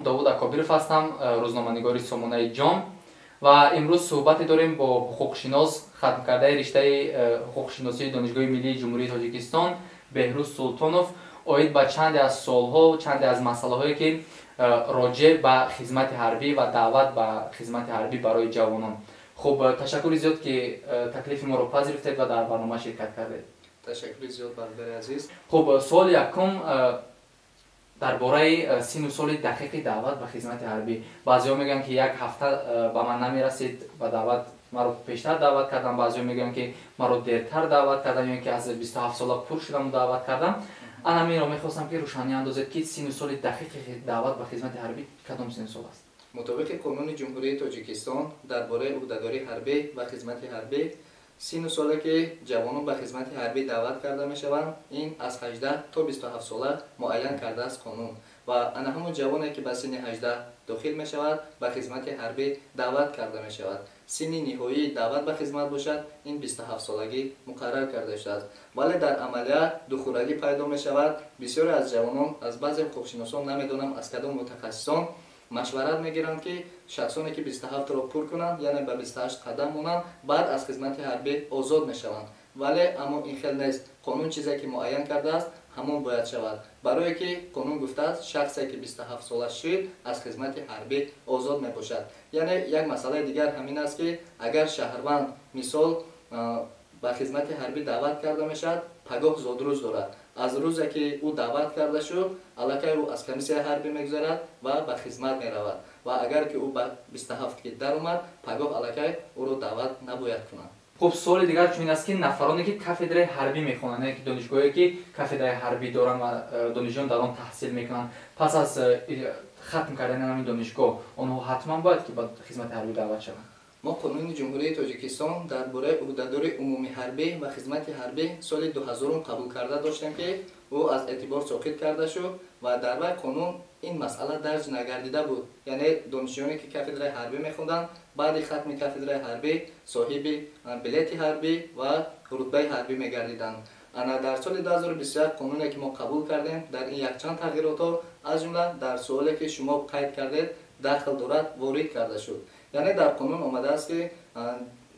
давуд акобиров ҳастам, рӯзноманигори сомонаи ҷом ва имрӯз суҳбате дорем бо ҳуқуқшинос, хатмкардаи риштаи ҳуқуқшиносии Донишгоҳи Миллии Ҷумҳурии Тоҷикистон Беҳрӯз Султонов оид ба чанде аз солҳо, чанде аз масъалаҳое ки роҷеъ ба хизмати ҳарбӣ ва даъват ба хизмати ҳарбӣ барои ҷавонон. Хуб, ташаккури зиёд ки таклифи моро пазирифтед ва дар барнома ширкат кардед. Ташаккури зиёд бародари азиз. Хуб, суоли якум дар бораи сину соли дақиқи даъват ба хизмати ҳарбӣ. Баъзеҳо мегӯянд ки як ҳафта ба ман намерасид ба даъват, маро пештар даъват кардам, баъзеҳо мегӯянд ки маро дертар даъват кардам, ё ин ки аз 27 сола пур шудам даъват кардам. Ана минро мехостам ки рӯшанӣ андозед ки сину соли дақиқи даъват ба хизмати ҳарбӣ кадом сину сол аст? Мутобиқи Қонуни Ҷумҳурии Тоҷикистон дар бораи уҳдадории ҳарбӣ ва хизмати ҳарбӣ, сину соле ки ҷавонон ба хизмати ҳарбӣ даъват карда мешаванд, ин аз 18 то 27 сола муайян кардааст қонун. Ва ана ҳамон ҷавоне ки ба сини 18 дохил мешавад, ба хизмати ҳарбӣ даъват карда мешавад. Сини ниҳоии даъват ба хизмат бошад, ин 27 солагӣ муқаррар карда шудааст. Вале дар амалият духурагӣ пайдо мешавад. Бисёре аз ҷавонон, аз баъзе ҳуқуқшиносон, намедонам аз кадом мутахассисон, машварат мегиранд ки шахсоне ки 27ро пур кунанд, яъне ба 28 қадам монанд, баъд аз хизмати ҳарбӣ озод мешаванд. Вале аммо ин хел нест. Қонун чизе ки муайян кардааст, ҳамон бояд шавад. Барое ки қонун гуфтааст, шахсе ки 27 сола шуд аз хизмати ҳарбӣ озод мебошад. Яъне як масъалаи дигар ҳамин аст ки агар шаҳрванд мисол ба хизмати ҳарбӣ даъват карда мешавад, пагоҳ зодрӯз дорад. аз рӯзе ки ӯ даъват карда шуд, аллакай ӯ аз комиссияи ҳарбӣ мегузарад ва ба хизмат меравад. Ва агар ки ӯ ба 27 ки даромад, пагоҳ аллакай ӯро даъват набояд кунад. Хуб, суоли дигар чунин аст ки нафароне ки кафедраи ҳарбӣ мехонанд, яъне ки донишгоҳе ки кафедраи ҳарбӣ доранд ва донишҷӯён дар он таҳсил мекунанд, пас аз хатм кардани ҳамин донишгоҳ, онҳо ҳатман бояд ки ба хизмати ҳарбӣ даъват шаванд. мо Қонуни Ҷумҳурии Тоҷикистон дар бораи уҳдадори умумии ҳарбӣ ва хизмати ҳарбӣ соли 2000 қабул карда доштем ки ӯ аз эътибор соқит карда шуд ва дар вай қонун ин масъала дарҷ нагардида буд. Яъне донишҷӯёне ки кафедраи ҳарбӣ мехонданд, баъди хатми кафедраи ҳарбӣ соҳиби билети ҳарбӣ ва рутбаи ҳарбӣ мегардиданд. ана дар соли 2021 қонуне ки мо қабул кардем, дар ин якчанд тағйиротҳо, аз ҷумла дар суоле ки шумо қайд кардед, дахл дорад, ворид карда шуд. Яъне дар қонун омадааст ки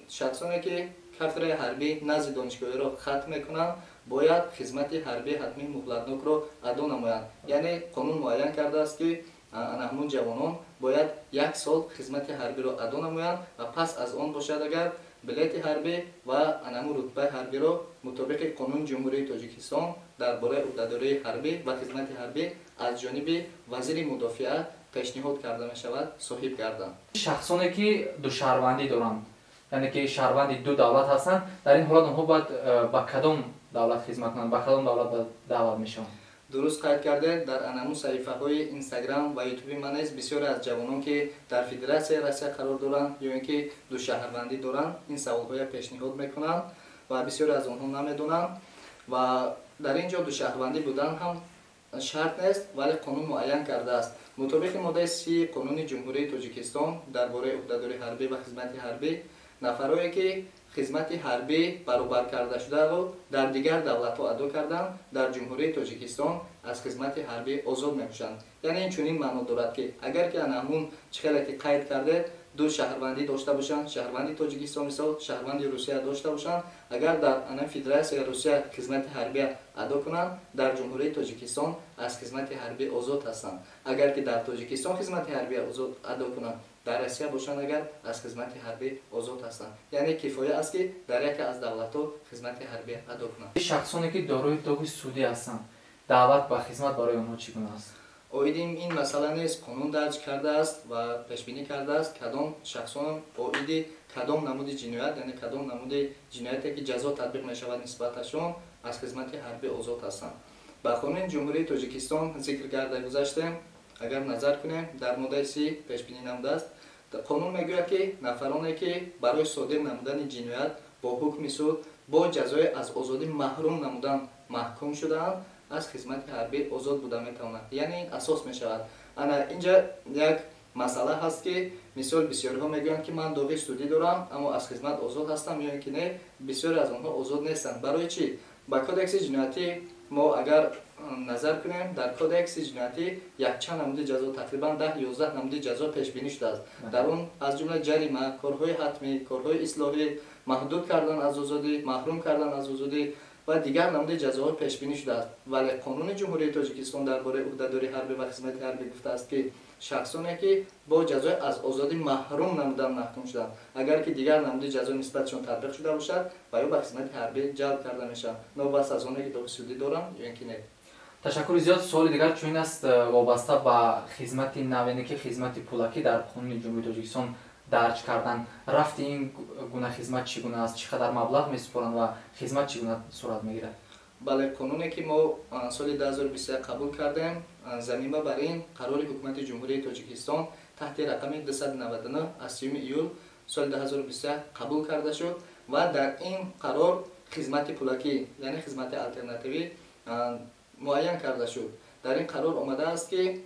шахсоне ки кафедраи ҳарбӣ назди донишгоҳиро хатм мекунанд, бояд хизмати ҳарбӣ ҳатмӣ муҳлатнокро адо намоянд. Яъне қонун муайян кардааст ки ана ҳамон ҷавонон бояд 1 сол хизмати ҳарбиро адо намоянд ва пас аз он бошад агар билети ҳарбӣ ва анаму рутбаи ҳарбиро мутобиқи Қонуни Ҷумҳурии Тоҷикистон дар бораи уҳдадории ҳарбӣ ва хизмати ҳарбӣ аз ҷониби вазири мудофиа пешниҳод карда мешавад, соҳиб гарданд. Шахсоне ки ду шаҳрвандӣ доранд, яъне ки шаҳрванди ду давлат ҳастанд, дар ин ҳолат онҳо бояд ба кадом давлат хизмат кунанд, ба кадом давлат даъват мешаванд? дуруст қайд кардед. Дар анаму саҳифаҳои Инстаграм ва Ютуби ман низ бисёре аз ҷавонон ки дар Федератсияи Россия қарор доранд ё ин ки ду шаҳрвандӣ доранд, ин саволҳоя пешниҳод мекунанд ва бисёре аз онҳо намедонанд. Ва дар ин ҷо ду шаҳрвандӣ будан ҳам шарт нест, вале қонун муайян кардааст. Мутобиқи моддаи 30 Қонуни Ҷумҳурии Тоҷикистон дар бораи уҳдадори ҳарбӣ ва хизмати ҳарбӣ, нафарое ки хизмати ҳарбӣ баробар карда шударо дар дигар давлатҳо адо карданд, дар Ҷумҳурии Тоҷикистон аз хизмати ҳарбӣ озод мебошанд. Яъне ин чунин маъно дорад ки агар ки анамун чихеле ки қайд кардед, ду шаҳрвандӣ дошта бошанд, шаҳрванди Тоҷикистон мисол, шаҳрванди Русия дошта бошанд, агар дар ана Федератсияи Русия хизмати ҳарбӣ адо кунанд, дар Ҷумҳурии Тоҷикистон аз хизмати ҳарбӣ озод ҳастанд. Агар ки дар Тоҷикистон хизмати ҳарбӣ озод адо кунанд, дар Россия бошанд, агар аз хизмати ҳарбӣ озод ҳастанд. Яъне кифоя аст ки дар яке аз давлатҳо хизмати ҳарбӣ адо кунанд. Шахсоне ки дорои доғи судӣ ҳастанд, даъват ба хизмат барои онҳо чӣ гуна аст? оиди ин масъала низ қонун дарҷ кардааст ва пешбинӣ кардааст кадом шахсон оиди кадом намуди ҷиноят, яъне кадом намуди ҷинояте ки ҷазо татбиқ мешавад нисбаташон, аз хизмати ҳарбӣ озод ҳастанд. Ба Қонуни Ҷумҳурии Тоҷикистон зикр карда гузаштем. Агар назар кунем, дар моддаи 30 пешбинӣ намудааст. Қонун мегӯяд ки нафароне ки барои содир намудани ҷиноят бо ҳукми суд бо ҷазое аз озодӣ маҳрум намудан маҳкум шудаанд, аз хизмати ҳарбӣ озод буда метавонад. Яъне ин асос мешавад. ана инҷа як масъала ҳаст ки мисол бисёриҳо мегӯянд ки ман доғи судӣ дорам, аммо аз хизмат озод ҳастам, ё ин ки не, бисёре аз онҳо озод нестанд. Барои чӣ? Ба кодекси ҷиноятӣ мо агар назар кунем дар кодекси ҷиноятӣ якчанд намуди ҷазо тақрибан 10-11 намуди ҷазо пешбинӣ шудааст. дар он аз ҷумла ҷарима, корҳои ҳатмӣ, корҳои ислоҳӣ, маҳдуд кардан аз озодӣ, маҳрум кардан аз озодӣ ва дигар намуди ҷазоҳо пешбинӣ шудааст. вале қонуни ҷумҳурии тоҷикистон дар бораи уҳдадорӣ ҳарбӣ ва хизмати ҳарбӣ гуфтааст ки шахсоне ки бо ҷазои аз озодӣ маҳрум намудан маҳкум шуданд, агар ки дигар намуди ҷазо нисбатшон татбиқ шуда бошад ва ё ба хизмати ҳарбӣ ҷалб карда мешаванд, нобаст аз оне ки доғи судӣ доранд ё ин ки не. Ташаккури зиёд. Суоли дигар чунин аст вобаста ба хизмати навене ки хизмати пулакӣ дар қонуни ҷумҳурии Тоҷикистон дарҷ кардан. Рафти ин гуна хизмат чӣ гуна аст? Чӣ қадар маблағ месупоранд ва хизмат чӣ гуна сурат мегирад? бале қонуне ки мо соли 2021 қабул кардем замина бар ин қарори ҳукумати ҷумҳурии Тоҷикистон таҳти рақами 299 аз 3 июл соли 2021 қабул карда шуд ва дар ин қарор хизмати пулакӣ яъне хизмати алтернативӣ муайян карда шуд. дар ин қарор омадааст ки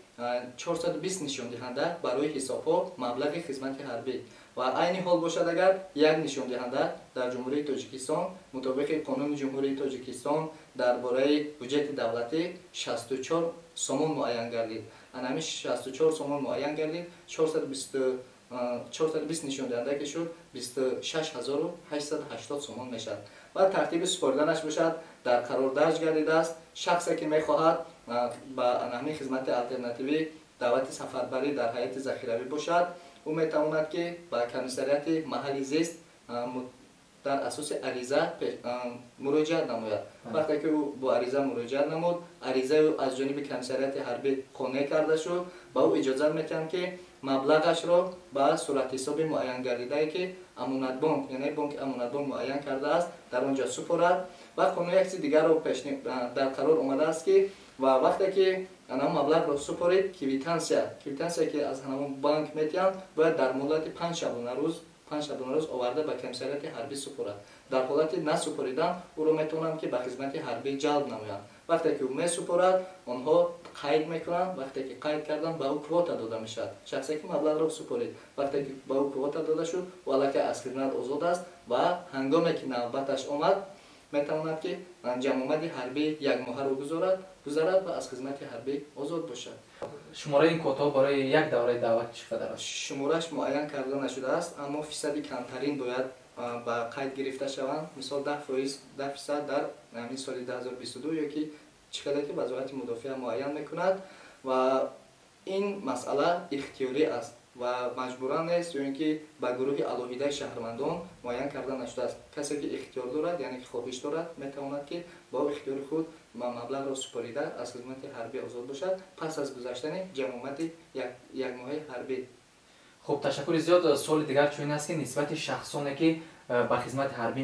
420 нишондиҳанда барои ҳисобҳо маблағи хизмати ҳарбӣ ва айни ҳол бошад агар як нишондиҳанда дар ҷумҳурии Тоҷикистон мутобиқи қонуни ҷумҳурии Тоҷикистон дар бораи бюҷети давлатӣ 64 сомон муайян гардид. Анами 64 сомон муайян гардид, 420 нишондиҳанда ки шуд 26880 сомон мешавад. ва тартиби супориданаш бошад дар қарор дарҷ гардидааст. шахсе ки мехоҳад ба анами хизмати алтернативӣ даъвати сафарбарӣ дар ҳайати захиравӣ бошад, ӯ метавонад ки ба комиссарияти маҳалли зист дар асоси ариза муроҷиат намояд. вақте ки ӯ бо ариза муроҷиат намуд, аризаи аз ҷониби комиссарияти ҳарбӣ қонеъ карда шуд, ба ӯ иҷозат метиҳанд ки маблағашро ба суратҳисоби муайян гардидае ки амонатбонк яъне бонки амонатбонк муайян кардааст дар он ҷо супорад. ва қонуни як чизи дигарро дар қарор омадааст ки ва вақте ки анам маблағро супорид, квитансия ки аз ҳамон банк метиҳанд бояд дар муддати 5 шабона рӯз оварда ба комиссарияти ҳарбӣ супорад. дар ҳолати насупоридан ӯро метавонанд ки ба хизмати ҳарбӣ ҷалб намоянд. вақте ки ӯ месупорад, онҳо қайд мекунанд. вақте ки қайд карданд, ба ӯ квота дода мешавад. шахсе ки маблағро супорид, вақте ки ба ӯ квота дода шуд, ӯ аллакай аз хизмат озод аст ва ҳангоме ки навбаташ омад, метавонад ки ҷамъомади ҳарбӣ якмоҳаро гузарад ва аз хизмати ҳарбӣ озод бошад. шумораи ин квотаҳо барои як давраи даъват чӣ қадар аст? шумораш муайян карда нашудааст, аммо фисади камтарин бояд ба қайд гирифта шаванд. мисол 10% дар соли 2022 ёки чӣ қадар ки вазояти мудофиа муайян мекунад ва ин масъала ихтиёрӣ аст ва маҷбуран нест ё ин ки ба гурӯҳи алоҳидаи шаҳрвандон муайян карда нашудааст. касе ки ихтиёр дорад, яъне ки хоҳиш дорад, метавонад ки бо ихтиёри худ маблағро супорида аз хизмати ҳарбӣ озод бошад пас аз гузаштани ҷамъомади якмоҳаи ҳарбӣ. хуб, ташаккури зиёд. суоли дигар чунин аст ки нисбати шахсоне ки ба хизмати ҳарбӣ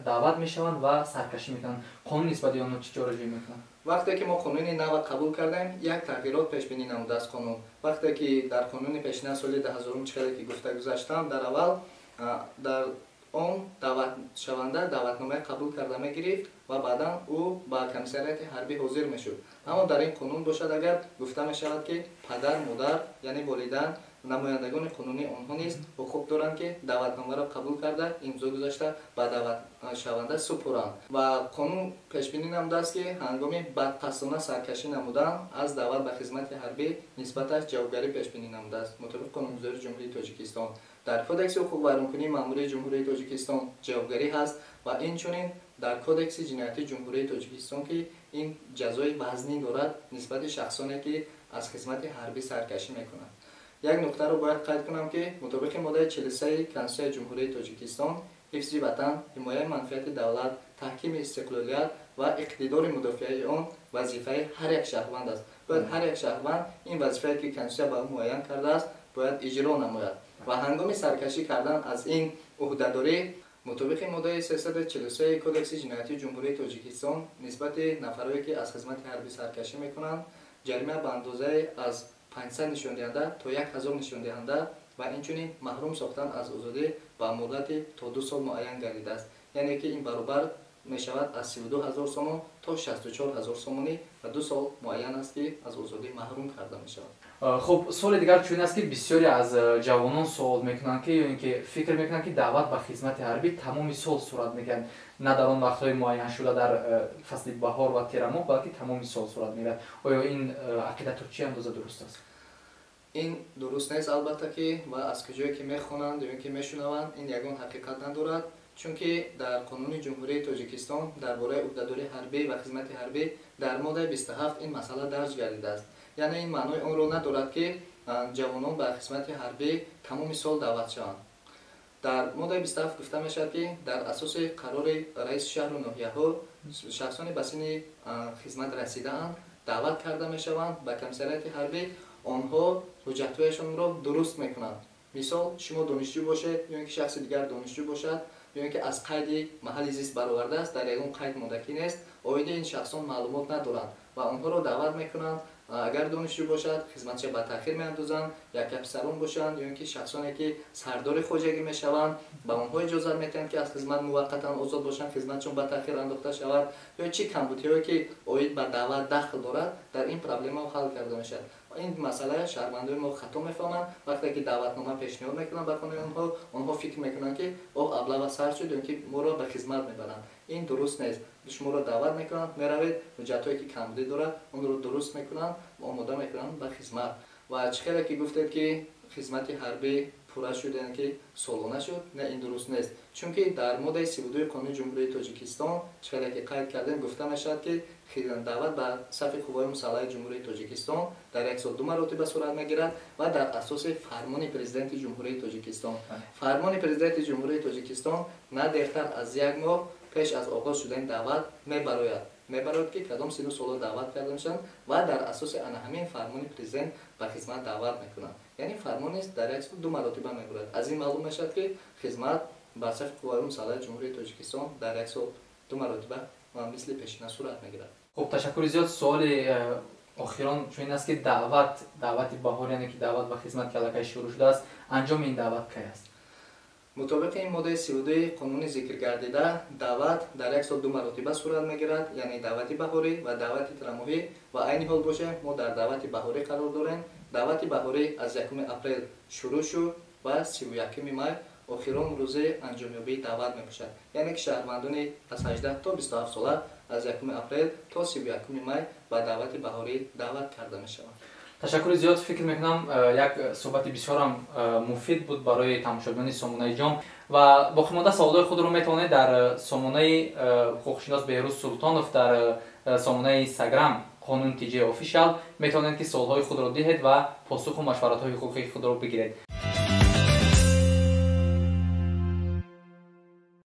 даъват мешаванд ва саркашӣ мекунанд, қонун нисбати онҳо чӣ ҷорӯҷӯӣ мекунад? вақте ки мо қонуни нав қабул кардем, як тағйирот пешбинӣ намудааст қонун. вақте ки дар қонуни пешина соли 2000 чӣ қадар ки гуфта гузаштам, дар аввал дар он даъватшаванда даъватномаи қабул карда мегирифт ва баъдан ӯ ба комиссарияти ҳарбӣ ҳозир мешуд. аммо дар ин қонун бошад, агар гуфта мешавад ки падар, модар яъне волидан, намояндагони қонунӣ онҳо низ ҳуқуқ доранд ки даъватномаро қабул карда имзо гузашта ба даъватшаванда супоранд. ва қонун пешбинӣ намудааст ки ҳангоми бадқасдона саркашӣ намудан аз даъват ба хизмати ҳарбӣ нисбаташ ҷавобгарӣ пешбинӣ намудааст. мутобиқи қонунгузори ҷумҳурии Тоҷикистон дар кодекси ҳуқуқ вайронкунии маъмурии ҷумҳурии Тоҷикистон ҷавобгарӣ ҳаст ва инчунин дар кодекси ҷиноятии ҷумҳурии Тоҷикистон ки ин ҷазои вазнин дорад нисбати шахсоне ки аз хизмати ҳарбӣ саркашӣ мекунанд. як нуқтаро бояд қайд кунам ки мутобиқи моддаи 43 Конститутсияи ҷумҳурии Тоҷикистон ҳифзи ватан, ҳимояи манфиати давлат, таҳкими истиқлолият ва иқтидори мудофиаи он вазифаи ҳар як шаҳрванд аст. бояд ҳар як шаҳрванд ин вазифае ки Конститутсия ба ӯ муайян кардааст бояд иҷро намояд ва ҳангоми саркашӣ кардан аз ин уҳдадорӣ мутобиқи моддаи 343 Кодекси ҷиноятии ҷумҳурии Тоҷикистон нисбати нафароне ки аз хизмати ҳарбӣ саркашӣ мекунанд ҷарима ба андозаи аз 500 нишондиҳанда то 1000 нишондиҳанда ва инчунин маҳрум сохтан аз озодӣ ба муддати то 2 сол муайян гардидааст. яъне ки ин баробар мешавад аз 32000 сомон то 64000 сомонӣ ва 2 сол муайян аст ки аз озодӣ маҳрум карда мешавад. خب سوال دیگر چون است که بسیاری از جوانان سوال میکنند که یا اینکه فکر میکنند که دعوت به خدمت حربی تمام سال صورت میگیرد، نه در آن وقت‌های معین شده در فصل بهار و تیر ماه، بلکه تمام سال صورت میگیرد. آیا این عقیده تو چی اندازه درست است؟ این درست نیست البته که و از کجایی که میخوانند یا اینکه میشنوند این یگان حقیقت ندارد، چون که در قانون جمهوری تاجیکستان درباره عهدهداری حربی و خدمت حربی در ماده 27 این مسئله درج گردیده است. یعنی این معنای آن را ندارد که جوانان به خدمت حربی تمام سال دعوت شوند. در ماده 27 گفته میشد که در اساس قرار رئیس شهر و ناحیه‌ها شخصانی به سن خدمت رسیده‌اند دعوت کرده میشوند به کمیسریات حربی، آنها حجت‌هایشان را درست میکنند. مثال شما دانشجو باشید یا اینکه شخص دیگر دانشجو باشد یا اینکه از قید محل زیست برآورده است، در یگان قید مدتی نیست، آید این شخصان معلومات ندارند و آنها را دعوت میکنند. اگر دانشجو باشد خدمتش به تاخیر میاندازند، یک افسران باشند یا اینکه شخصانی که سردار خواجگی میشوند به آنها اجازه میدهند که از خدمت موقتا آزاد باشند، خدمتشون به تاخیر انداخته شود یا چی کمبودی‌هایی که آید به دعوت دخل دارد در این پرابلم حل کرده میشد. این مسئله شهروندان ما خطا میفهمند وقتی که دعوتنامه پیشنهاد میکنند به خانه آنها فکر میکنند که ابله و سر شد یا که ما را به خدمت میبرند. این درست نیست. شما را دعوت میکنند، میروید حجت‌هایی که کمبودی دارد اون رو درست میکنند و آماده میکنند به خدمت. و چقدر که گفتید که خدمت حربی پورا شد یعنی که سالانه شد، نه این درست نیست، چون که در ماده 32 قانون جمهوری تاجیکستان چقدر که قید کردن گفته میشد که دعوت به صف قوای مسلح جمهوری تاجیکستان در یک سال 2 مرتبه صورت میگیرد و در اساس فرمان پرزیدنت جمهوری تاجیکستان. فرمان پرزیدنت جمهوری تاجیکستان نه دیرتر از 1 ماه پیش از آغاز شدن دعوت میبراید که کدام سن و سال دعوت کرده میشن و در اساس همین فرمان پرزیدنت به خدمت دعوت میکنند. یعنی فرمان است در یک سال 2 مرتبه میبرد. از این معلوم میشد که خدمت به صف قوای مسلح جمهوری تاجیکستان در یک سال 2 مرتبه مثل پیشینه صورت میگیرد. خب تشکر زیاد. سوال آخران چون این است که دعوت بهار یعنی که دعوت به خدمت کلکه شروع شده است، انجام این دعوت کی است؟ مطابق این ماده 32 قانون ذکر گردیده دعوت در یک سال 2 مرتبه صورت میگیرد، یعنی دعوت بهاری و دعوت ترماهی. و عین حال باشه ما در دعوت بهاری قرار داریم. دعوت بهاری از 1 اپریل شروع شد و 31 می آخرین روز انجامیابی دعوت میباشد. یعنی که شهروندان از 18 تا 27 ساله از 1 اپریل تا 31 می به دعوت بهاری دعوت کرده میشوند. تشکر زیاد. فکر میکنم یک صحبت بسیار مفید بود برای تماشاگران سامانه جام و باقی مانده سوالات خود رو میتونید در سامانه حقوقشناس بهروز سلطانوف در سامانه اینستاگرام قانون TJ official میتونید که سوالهای خود رو دهید و پاسخ و مشورت های حقوقی خود رو بگیرید.